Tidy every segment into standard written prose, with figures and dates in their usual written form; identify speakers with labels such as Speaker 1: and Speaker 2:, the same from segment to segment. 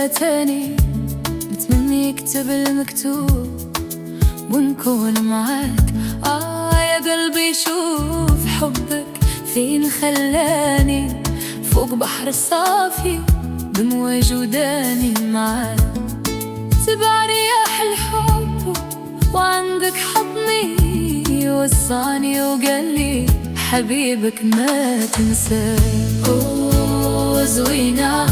Speaker 1: تاني بتمني اكتب المكتوب ونكون معاك. يا قلبي شوف حبك فين خلاني فوق بحر الصافي بمواج وداني معاك. تبع رياح الحب وعندك حضني وصاني وقالي حبيبك ما تنساه. زوينة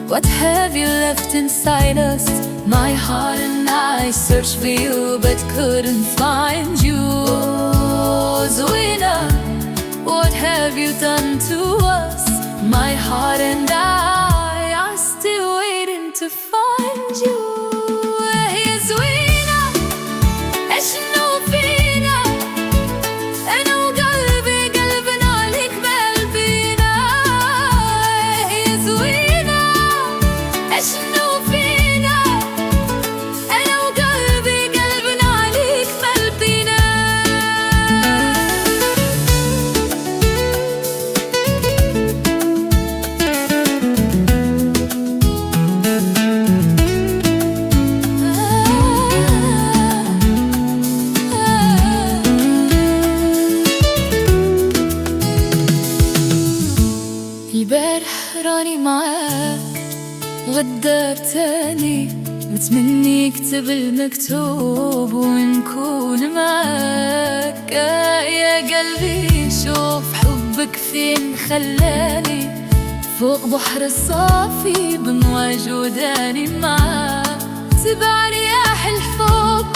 Speaker 1: what have you left inside us? My heart and I searched for you but couldn't find you. Zouina, what have you done to us? My heart and I are still waiting to find you. يا زوينة شنو فينا أنا وقلبي قلبنا عليك بقلبينا. يا زوينة شنو فينا أنا وقلبي قلبنا عليك بقلبينا. البارح راني معاك غدار تاني بتمني اكتب المكتوب ونكون معاك. يا قلبي شوف حبك فين خلاني فوق بحر الصافي بمواج وداني معاك. تبع رياح الحب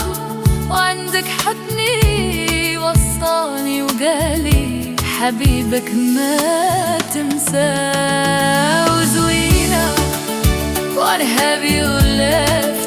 Speaker 1: وعندك حضني وصاني وقالي حبيبك ما تنساه. وزوينة what have you left